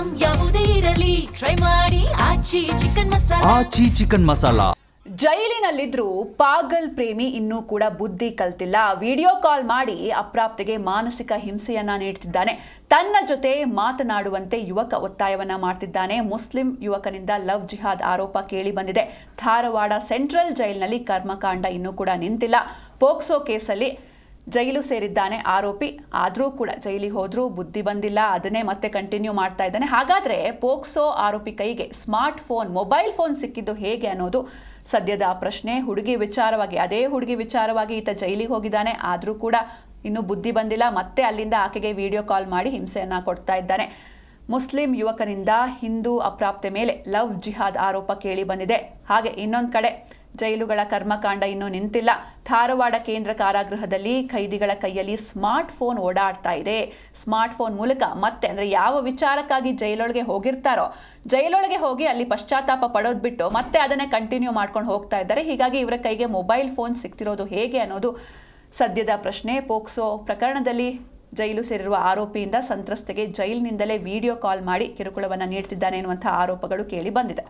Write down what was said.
Item ಯಾವುದೇ ಇರಲಿ try ಮಾಡಿ ಆಚಿ ಚಿಕನ್ ಮಸಾಲಾ. ಜೈಲಿನಲ್ಲಿದ್ರೂ ಪಾಗಲ್ ಪ್ರೇಮಿ ಇನ್ನೂ ಕೂಡ ಬುದ್ಧಿ ಕಲ್ತಿಲ್ಲ. ವಿಡಿಯೋ ಕಾಲ್ ಮಾಡಿ ಅಪ್ರಾಪ್ತೆಗೆ ಮಾನಸಿಕ ಹಿಂಸೆಯನ್ನ ನೀಡುತ್ತಿದ್ದಾನೆ. ತನ್ನ ಜೊತೆ ಮಾತನಾಡುವಂತೆ ಯುವಕ ಒತ್ತಾಯವನ್ನ ಮಾಡ್ತಿದ್ದಾನೆ. ಮುಸ್ಲಿಂ ಯುವಕನಿಂದ ಲವ್ ಜಿಹಾದ್ ಆರೋಪ ಕೇಳಿ ಬಂದಿದೆ. ಧಾರವಾಡ ಸೆಂಟ್ರಲ್ ಜೈಲಿನಲ್ಲಿ ಕರ್ಮಕಾಂಡ ಇನ್ನೂ ಕೂಡ ನಿಂತಿಲ್ಲ. ಪೋಕ್ಸೋ ಕೇಸಲ್ಲಿ ಜೈಲು ಸೇರಿದ್ದಾನೆ ಆರೋಪಿ. ಆದರೂ ಕೂಡ ಜೈಲಿಗೆ ಹೋದ್ರೂ ಬುದ್ಧಿ ಬಂದಿಲ್ಲ, ಅದನ್ನೇ ಮತ್ತೆ ಕಂಟಿನ್ಯೂ ಮಾಡ್ತಾ ಇದ್ದಾನೆ. ಹಾಗಾದ್ರೆ ಪೋಕ್ಸೋ ಆರೋಪಿ ಕೈಗೆ ಸ್ಮಾರ್ಟ್ ಫೋನ್, ಮೊಬೈಲ್ ಫೋನ್ ಸಿಕ್ಕಿದ್ದು ಹೇಗೆ ಅನ್ನೋದು ಸದ್ಯದ ಪ್ರಶ್ನೆ. ಅದೇ ಹುಡುಗಿ ವಿಚಾರವಾಗಿ ಈತ ಜೈಲಿಗೆ ಹೋಗಿದ್ದಾನೆ. ಆದರೂ ಕೂಡ ಇನ್ನೂ ಬುದ್ಧಿ ಬಂದಿಲ್ಲ. ಮತ್ತೆ ಅಲ್ಲಿಂದ ಆಕೆಗೆ ವಿಡಿಯೋ ಕಾಲ್ ಮಾಡಿ ಹಿಂಸೆಯನ್ನ ಕೊಡ್ತಾ ಇದ್ದಾನೆ. ಮುಸ್ಲಿಂ ಯುವಕನಿಂದ ಹಿಂದೂ ಅಪ್ರಾಪ್ತೆ ಮೇಲೆ ಲವ್ ಜಿಹಾದ್ ಆರೋಪ ಕೇಳಿ ಬಂದಿದೆ. ಹಾಗೆ ಇನ್ನೊಂದು ಕಡೆ ಜೈಲುಗಳ ಕರ್ಮಕಾಂಡ ಇನ್ನೂ ನಿಂತಿಲ್ಲ. ಧಾರವಾಡ ಕೇಂದ್ರ ಕಾರಾಗೃಹದಲ್ಲಿ ಖೈದಿಗಳ ಕೈಯಲ್ಲಿ ಸ್ಮಾರ್ಟ್ ಫೋನ್ ಓಡಾಡ್ತಾ ಇದೆ. ಸ್ಮಾರ್ಟ್ ಫೋನ್ ಮೂಲಕ ಮತ್ತೆ ಯಾವ ವಿಚಾರಕ್ಕಾಗಿ ಜೈಲೊಳಗೆ ಹೋಗಿರ್ತಾರೋ, ಜೈಲೊಳಗೆ ಹೋಗಿ ಅಲ್ಲಿ ಪಶ್ಚಾತ್ತಾಪ ಪಡೋದು ಬಿಟ್ಟು ಮತ್ತೆ ಅದನ್ನೇ ಕಂಟಿನ್ಯೂ ಮಾಡ್ಕೊಂಡು ಹೋಗ್ತಾ ಇದ್ದಾರೆ. ಹೀಗಾಗಿ ಇವರ ಕೈಗೆ ಮೊಬೈಲ್ ಫೋನ್ ಸಿಗ್ತಿರೋದು ಹೇಗೆ ಅನ್ನೋದು ಸದ್ಯದ ಪ್ರಶ್ನೆ. ಪೋಕ್ಸೋ ಪ್ರಕರಣದಲ್ಲಿ ಜೈಲು ಸೇರಿರುವ ಆರೋಪಿಯಿಂದ ಸಂತ್ರಸ್ತೆಗೆ ಜೈಲಿನಿಂದಲೇ ವಿಡಿಯೋ ಕಾಲ್ ಮಾಡಿ ಕಿರುಕುಳವನ್ನು ನೀಡ್ತಿದ್ದಾನೆ ಎನ್ನುವಂತಹ ಆರೋಪಗಳು ಕೇಳಿ ಬಂದಿದೆ.